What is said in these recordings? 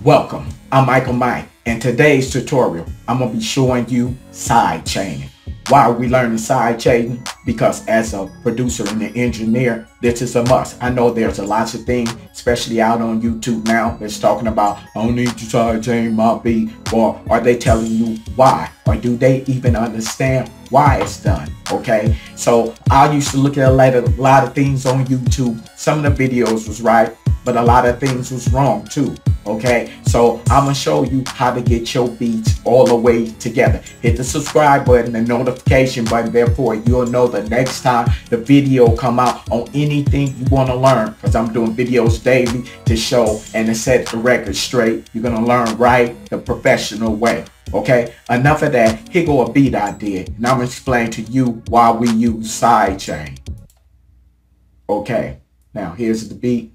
Welcome, I'm Michael Mike. In today's tutorial, I'm going to be showing you sidechaining. Why are we learning sidechaining? Because as a producer and an engineer, this is a must. I know there's a lot of things, especially out on YouTube now, that's talking about, I don't need to sidechain my beat, or are they telling you why? Or do they even understand why it's done? Okay, so I used to look at a lot of things on YouTube. Some of the videos was right, but a lot of things was wrong too. Okay, so I'm gonna show you how to get your beats all the way together. Hit the subscribe button and notification button, therefore you'll know the next time the video come out on anything you want to learn, because I'm doing videos daily to show and to set the record straight. You're gonna learn right the professional way. Okay, enough of that. Here go a beat I did, and I'm gonna explain to you why we use sidechain. Okay, now here's the beat.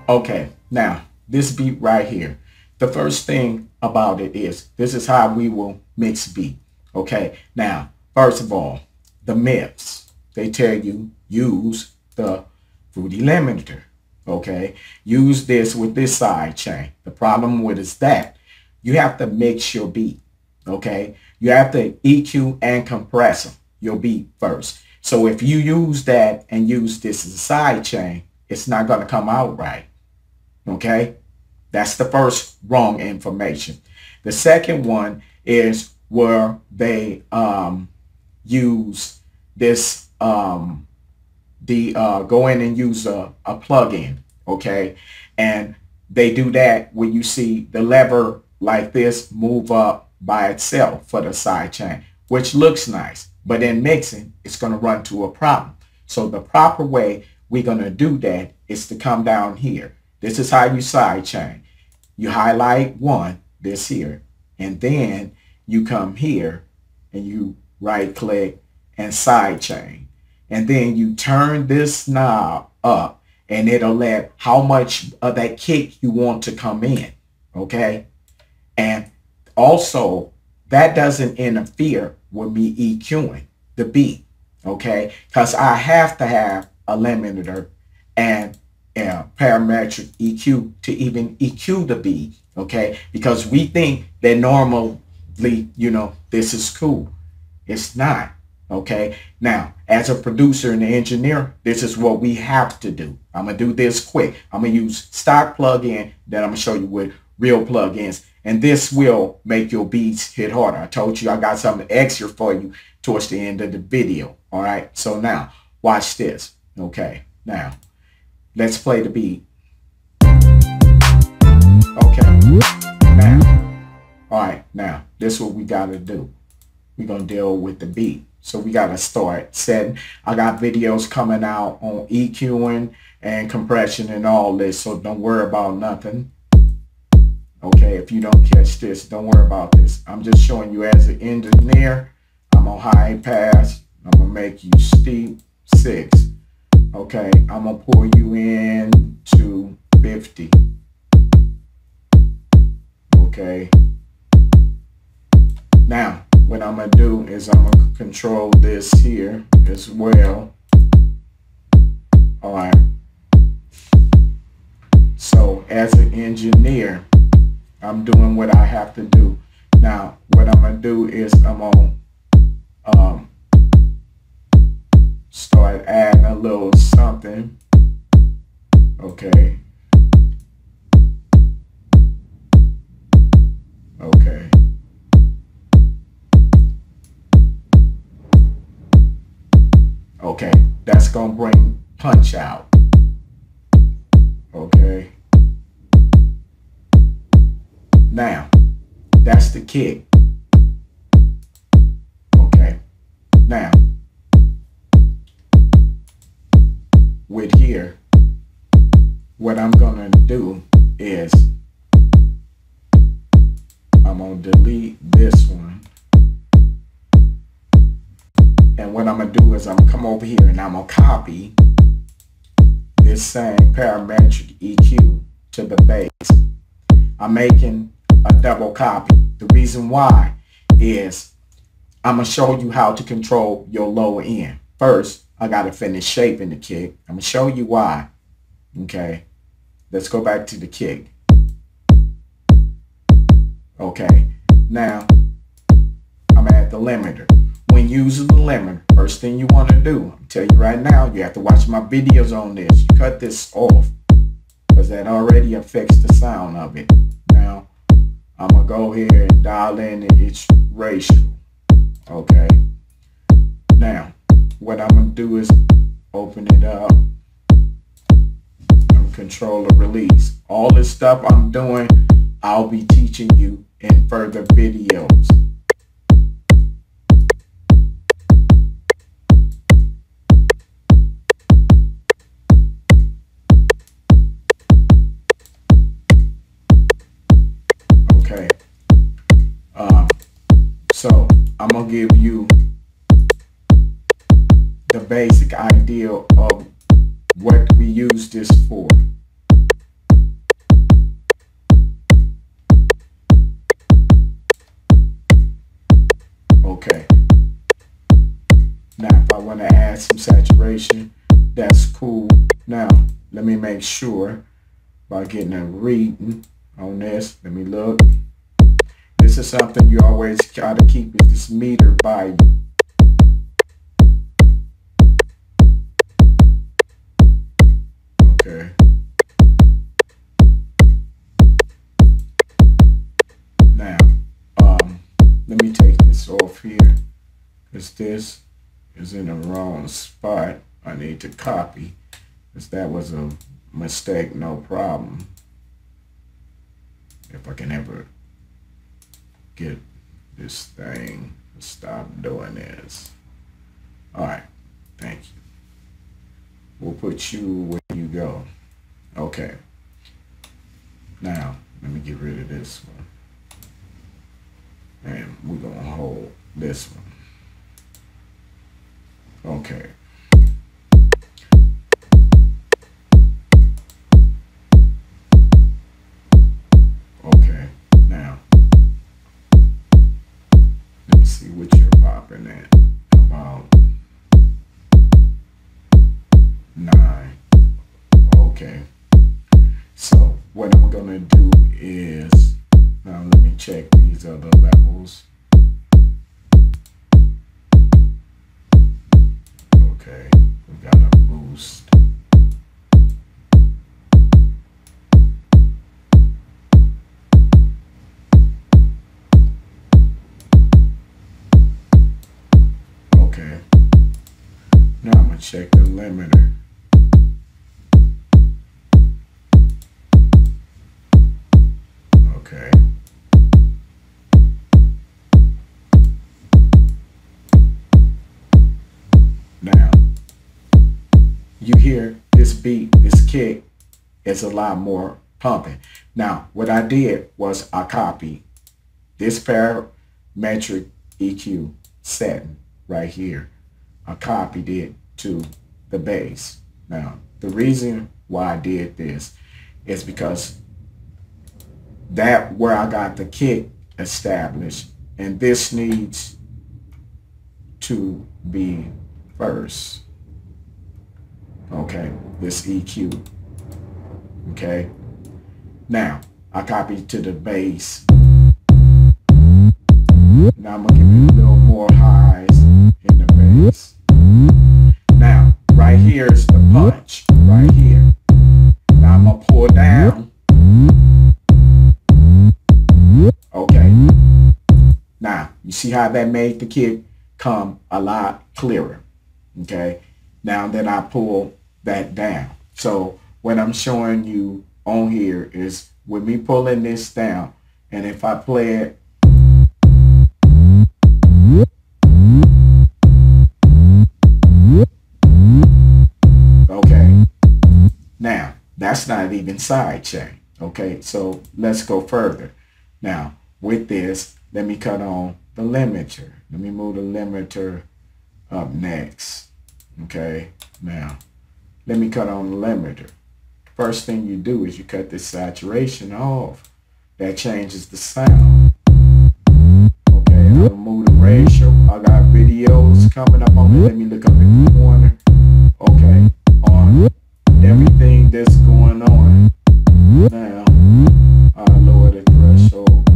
Okay, now this beat right here, the first thing about it is this is how we will mix beat. Okay, now first of all, the mix, they tell you use the fruity limiter. Okay, use this with this sidechain. The problem with is that you have to mix your beat. Okay, you have to EQ and compress them, your beat first. So if you use that and use this as a sidechain, it's not going to come out right. Okay, that's the first wrong information. The second one is where they use this go in and use a plugin. Okay, and they do that when you see the lever like this move up by itself for the sidechain, which looks nice, but in mixing it's going to run to a problem. So the proper way we're going to do that is to come down here. This is how you sidechain. You highlight one, this here, and then you come here and you right click and sidechain. And then you turn this knob up and it'll let how much of that kick you want to come in. Okay. And also that doesn't interfere with me EQing the beat. Okay. Because I have to have a limiter and parametric EQ to even EQ the beat, okay? Because we think that normally, you know, this is cool. It's not, okay? Now, as a producer and an engineer, this is what we have to do. I'm gonna do this quick. I'm gonna use stock plugin, then I'm gonna show you with real plugins, and this will make your beats hit harder. I told you I got something extra for you towards the end of the video, all right? So now, watch this, okay? Now, let's play the beat. Okay, now, all right, now, this is what we got to do. We're going to deal with the beat. So we got to start setting. I got videos coming out on EQing and compression and all this, so don't worry about nothing. Okay, if you don't catch this, don't worry about this. I'm just showing you as an engineer. I'm on high pass. I'm going to make you steep 6. Okay, I'm gonna pull you in to 50. Okay. Now, what I'm gonna do is I'm gonna control this here as well. All right. So as an engineer, I'm doing what I have to do. Now, what I'm gonna do is I'm gonna start adding a little something. Okay. Okay. Okay. That's gonna bring punch out. Okay. Now, that's the kick. Okay. Now, with here, what I'm gonna do is I'm gonna delete this one, and what I'm gonna do is I'm gonna come over here and I'm gonna copy this same parametric EQ to the bass. I'm making a double copy. The reason why is I'm going to show you how to control your lower end. First, I got to finish shaping the kick. I'm going to show you why. Okay. Let's go back to the kick. Okay. Now, I'm at the limiter. When using the limiter, first thing you want to do, I'm telling you right now, you have to watch my videos on this. You cut this off because that already affects the sound of it. Now, I'm going to go here and dial in its ratio. Okay. Now, what I'm going to do is open it up. Control or release. All this stuff I'm doing, I'll be teaching you in further videos. Okay. So I'm gonna give you the basic idea of what we use this for. Okay. Now, if I want to add some saturation, that's cool. Now, let me make sure by getting a reading on this. Let me look. This is something you always gotta keep is this meter by you. Okay. Now, let me take this off here because this is in the wrong spot. I need to copy because that was a mistake, no problem. If I can ever get this thing to stop doing this. All right, thank you. We'll put you where you go. Okay. Now, let me get rid of this one. And we're going to hold this one. Okay. Okay. Now, let me see what you're popping at. About 9. Okay. So what I'm gonna do is, now let me check these other levels. Okay, we got a boost. Okay. Now I'm gonna check the limiter. Okay. Now, you hear this beat, this kick is a lot more pumping. Now, what I did was I copied this parametric EQ setting right here. I copied it to the bass. Now, the reason why I did this is because that where I got the kick established, and this needs to be first. Okay, this EQ. Okay, now I copied to the bass. Now I'm gonna give it a little more highs in the bass. Now, right here is the punch, right here. Now I'm gonna pull down. Okay. Now, you see how that made the kick come a lot clearer. Okay. Now that I pull that down. So what I'm showing you on here is with me pulling this down, and if I play it, okay, now that's not even sidechain. Okay, so let's go further. Now with this, let me cut on the limiter. Let me move the limiter up next. Okay, now let me cut on the limiter. First thing you do is you cut this saturation off. That changes the sound. coming up on it. Let me look up in the corner. Okay, on everything that's going on. Now, I lower the threshold.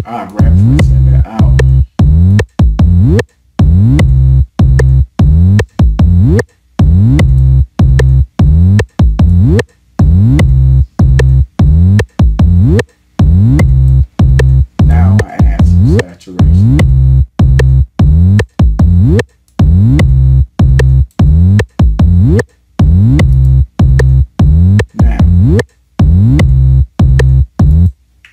I'm referencing it out. Now I add some saturation. Now,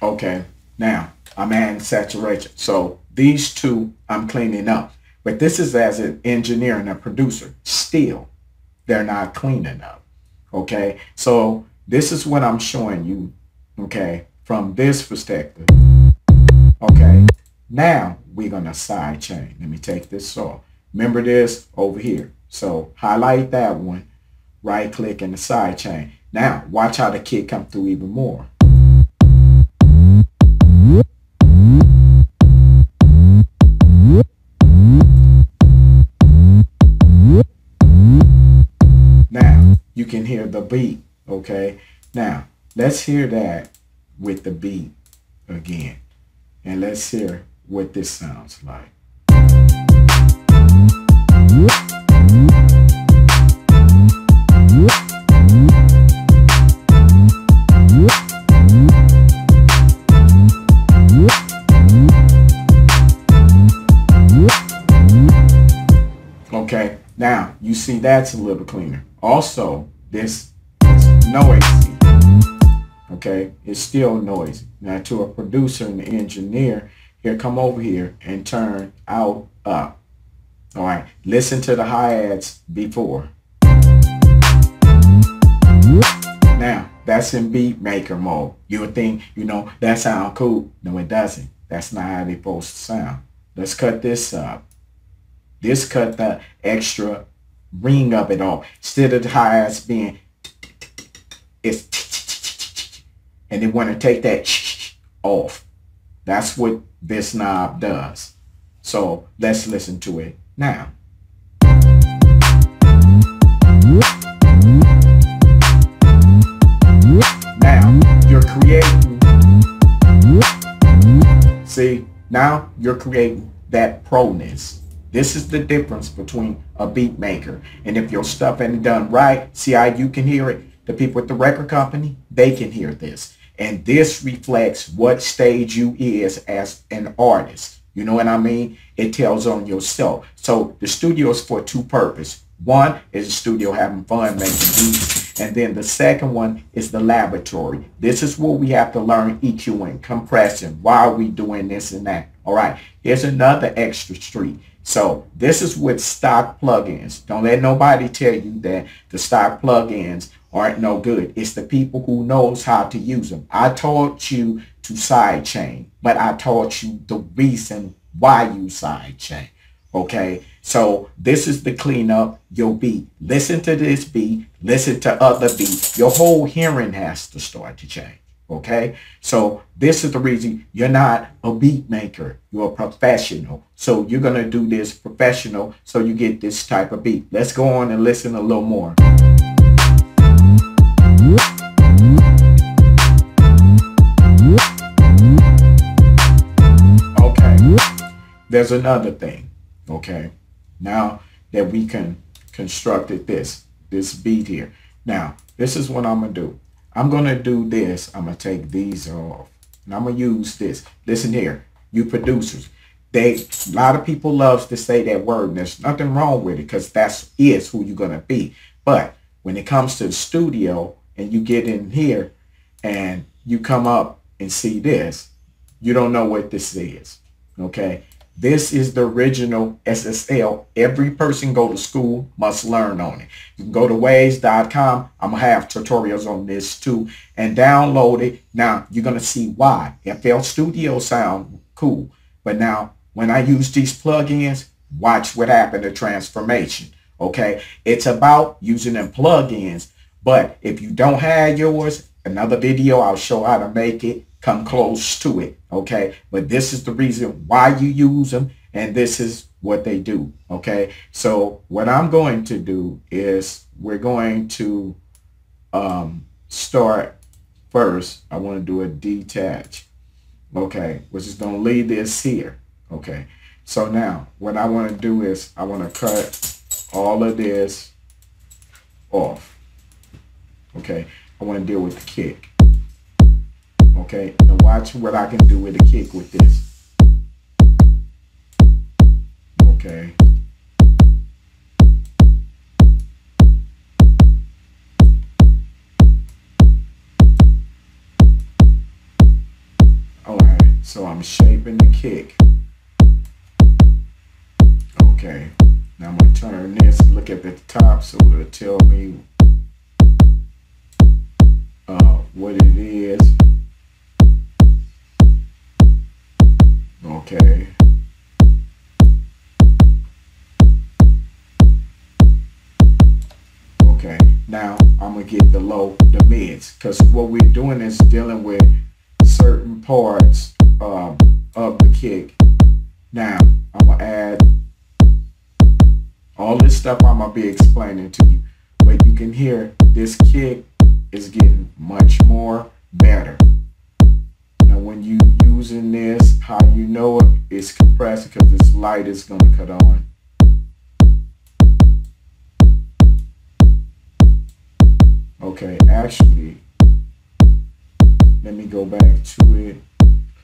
okay, now I'm adding saturation. So these two I'm cleaning up. But this is as an engineer and a producer. Still, they're not clean enough. Okay, so this is what I'm showing you. Okay, from this perspective. Okay, now we're going to sidechain. Let me take this off. Remember this over here. So highlight that one. Right click in the sidechain. Now watch how the kick come through even more. Now you can hear the beat. Okay, now let's hear that with the beat again, and let's hear what this sounds like. Okay, now you see that's a little cleaner. Also, this is noisy. Okay, it's still noisy. Now to a producer and engineer, here, come over here and turn out up. All right, listen to the hi-hats before. Now that's in beat maker mode. You would think, you know, that sound cool. No, it doesn't. That's not how they're supposed to sound. Let's cut this up. This cut the extra ring of it off. Instead of the hi-hats being, it's, and they want to take that off. That's what this knob does. So let's listen to it now. Now you're creating, see, now you're creating that proness. This is the difference between a beat maker. And if your stuff ain't done right, see how you can hear it? The people at the record company, they can hear this. And this reflects what stage you is as an artist. You know what I mean? It tells on yourself. So the studio is for two purposes. One is the studio having fun making beats. And then the second one is the laboratory. This is where we have to learn EQing, compression. Why are we doing this and that? All right, here's another extra street. So this is with stock plugins. Don't let nobody tell you that the stock plugins aren't no good. It's the people who knows how to use them. I taught you to sidechain, but I taught you the reason why you sidechain. Okay, so this is the cleanup your beat. Listen to this beat, listen to other beats. Your whole hearing has to start to change. Okay, so this is the reason you're not a beat maker. You're a professional. So you're going to do this professional so you get this type of beat. Let's go on and listen a little more. Okay, there's another thing. Okay, now that we can constructed this beat here. Now, this is what I'm going to do. I'm going to do this. I'm going to take these off. And I'm going to use this. Listen here, you producers. A lot of people loves to say that word. And there's nothing wrong with it because that is who you're going to be. But when it comes to the studio and you get in here and you come up and see this, you don't know what this is. Okay? This is the original SSL. Every person go to school must learn on it. You can go to ways.com. I'm going to have tutorials on this too. And download it. Now, you're going to see why. FL Studio sound cool. But now, when I use these plugins, watch what happened to transformation. Okay? It's about using them plugins. But if you don't have yours, another video, I'll show how to make it. Come close to it, okay? But this is the reason why you use them, and this is what they do, okay? So what I'm going to do is we're going to start first. I want to do a detach, okay? Which is going to leave this here, okay? So now what I want to do is I want to cut all of this off, okay? I want to deal with the kick. Okay, now watch what I can do with a kick with this. Okay. Alright, so I'm shaping the kick. Okay, now I'm going to turn this, look at the top so it'll tell me what it is. Okay. Okay, now I'm gonna get the low, the mids, because what we're doing is dealing with certain parts of the kick. Now I'm gonna add all this stuff I'm gonna be explaining to you, but you can hear this kick is getting much more better. When you using this, how you know it's compressed, because this light is going to cut on. Okay, actually, let me go back to it.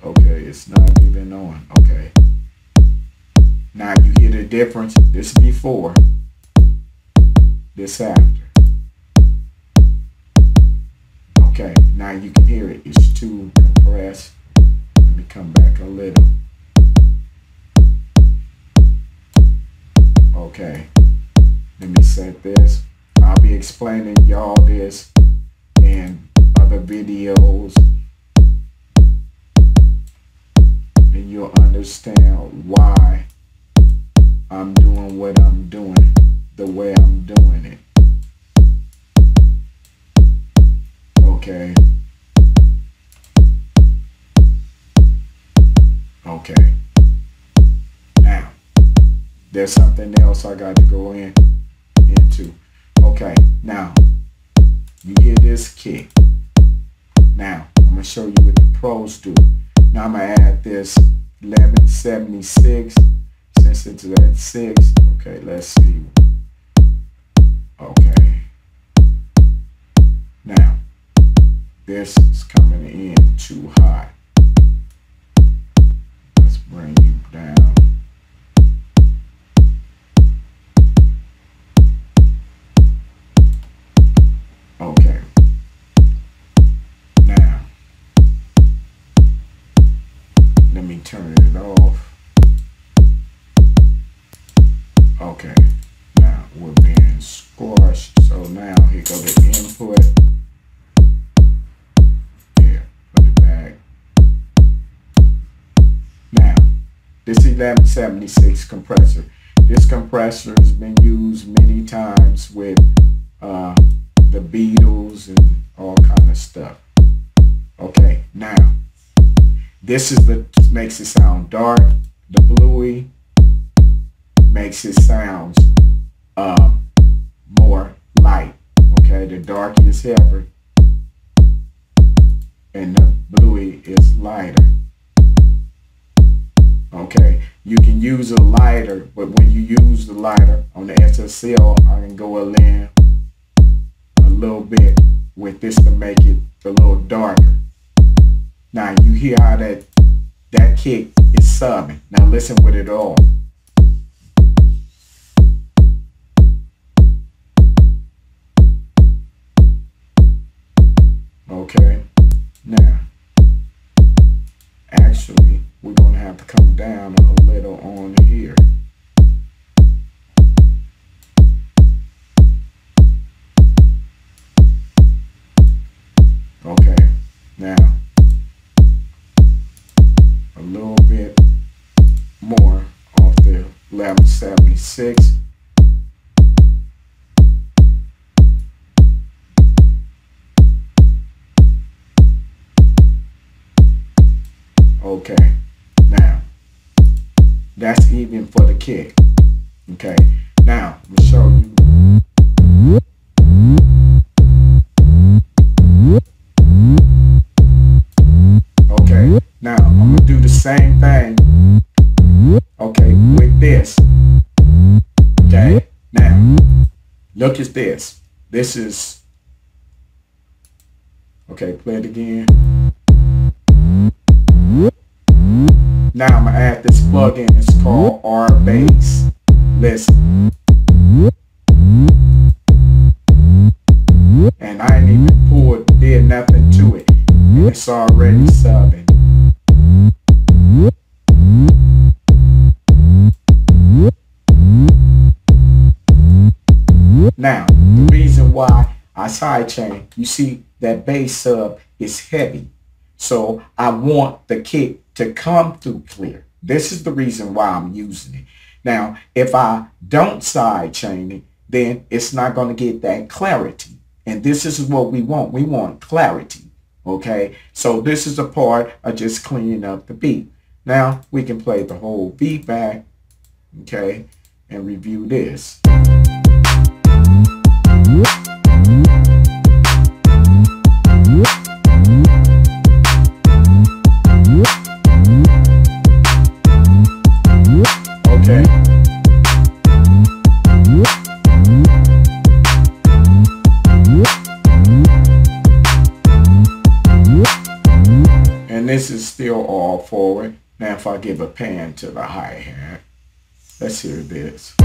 Okay, it's not even on. Okay. Now you hear the difference. This before, this after. Okay, now you can hear it. It's too compressed. Let me come back a little. Okay, let me set this. I'll be explaining y'all this in other videos, and you'll understand why I'm doing what I'm doing the way I'm doing it. Okay. Okay. Now, there's something else I got to go into. Okay. Now, you hear this kick. Now, I'm going to show you what the pros do. Now, I'm going to add this 1176 since it's at 6. Okay, let's see. Okay. Now, this is coming in too hot. Let's bring you down. Okay. Now, let me turn it off. Okay. Now, we're being squashed. So now, here go the input. This 1176 compressor. This compressor has been used many times with the Beatles and all kind of stuff. Okay, now this is the makes it sound dark. The bluey makes it sound more light. Okay, the dark is heavier and the bluey is lighter. Okay, you can use a lighter, but when you use the lighter on the SSL, I can go in a little bit with this to make it a little darker. Now you hear how that kick is subbing. Now listen with it all. Okay, now actually we're going to have to come down a little on here. Okay, now a little bit more off the 1176. Okay, now that's even for the kick. Okay, now I'm gonna show you. Okay, now I'm gonna do the same thing. Okay, with this. Okay, now look at this. This is okay. Play it again. Now I'm gonna add this plugin. It's called R-Bass. Listen. And I ain't even did nothing to it. And it's already subbing. Now, the reason why I sidechain, you see that bass sub is heavy. So I want the kick to come through clear. This is the reason why I'm using it. Now, if I don't sidechain it, then it's not going to get that clarity. And this is what we want. We want clarity. Okay, so this is a part of just cleaning up the beat. Now we can play the whole beat back, okay, and review this. Okay. And this is still all forward. Now if I give a pan to the hi-hat, let's hear this.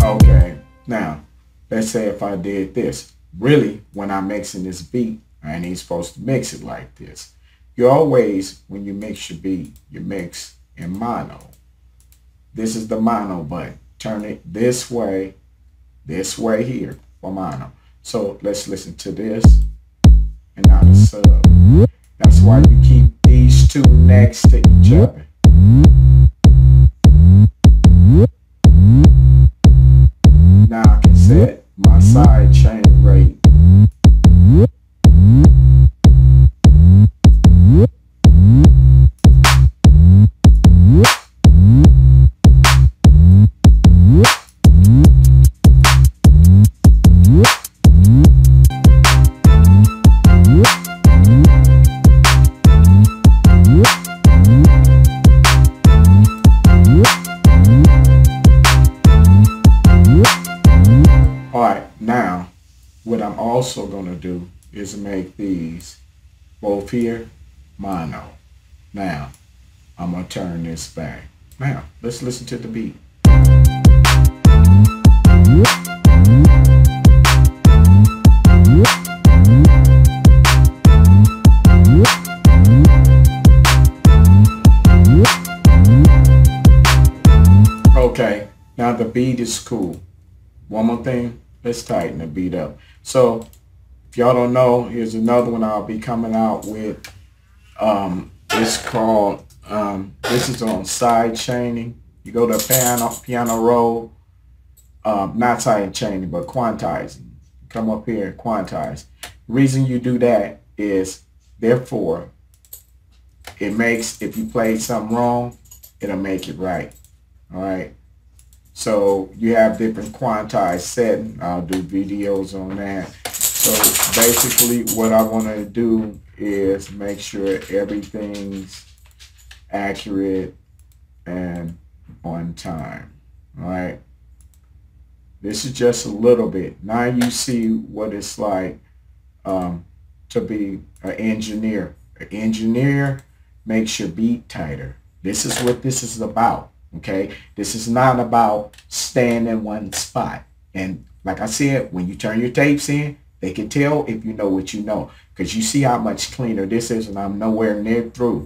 Okay, now let's say if I did this. Really, when I'm mixing this beat, I ain't supposed to mix it like this. You always, when you mix your beat, you mix in mono. This is the mono button. Turn it this way here for mono. So let's listen to this, and now the sub. That's why you keep these two next to each other. Now I can set my side chain rate. Now, what I'm also going to do is make these both here mono. Now, I'm going to turn this back. Now, let's listen to the beat. Okay, now the beat is cool. One more thing. Let's tighten the beat up. So if y'all don't know, here's another one I'll be coming out with. It's called, this is on side chaining. You go to piano roll, not side chaining, but quantizing. Come up here and quantize. The reason you do that is, therefore, it makes, if you play something wrong, it'll make it right. All right. So you have different quantized setting. I'll do videos on that. So basically what I want to do is make sure everything's accurate and on time. All right. This is just a little bit. Now you see what it's like to be an engineer. An engineer makes your beat tighter. This is what this is about. Okay, this is not about staying in one spot. And like I said, when you turn your tapes in, They can tell if you know what you know, because you see how much cleaner this is, and I'm nowhere near through.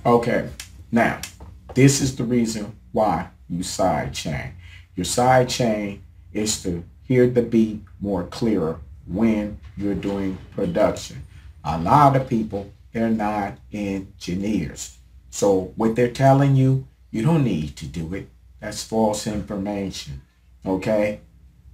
Okay, now this is the reason why you sidechain. Your sidechain is to hear the beat more clearer when you're doing production. A lot of people, they're not engineers. So what they're telling you, you don't need to do it. That's false information. Okay?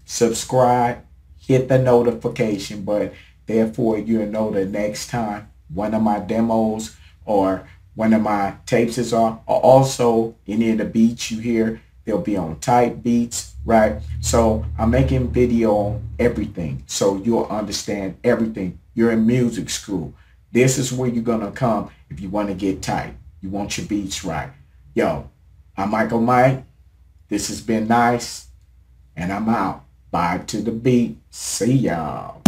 Subscribe, hit the notification button. Therefore, you'll know the next time one of my demos or one of my tapes is on. Also, any of the beats you hear, they'll be on type beats, right? So I'm making video on everything, so you'll understand everything. You're in music school. This is where you're gonna come if you want to get tight. You want your beats right. Yo, I'm Michael Mike. This has been nice, and I'm out. Vibe to the beat. See y'all.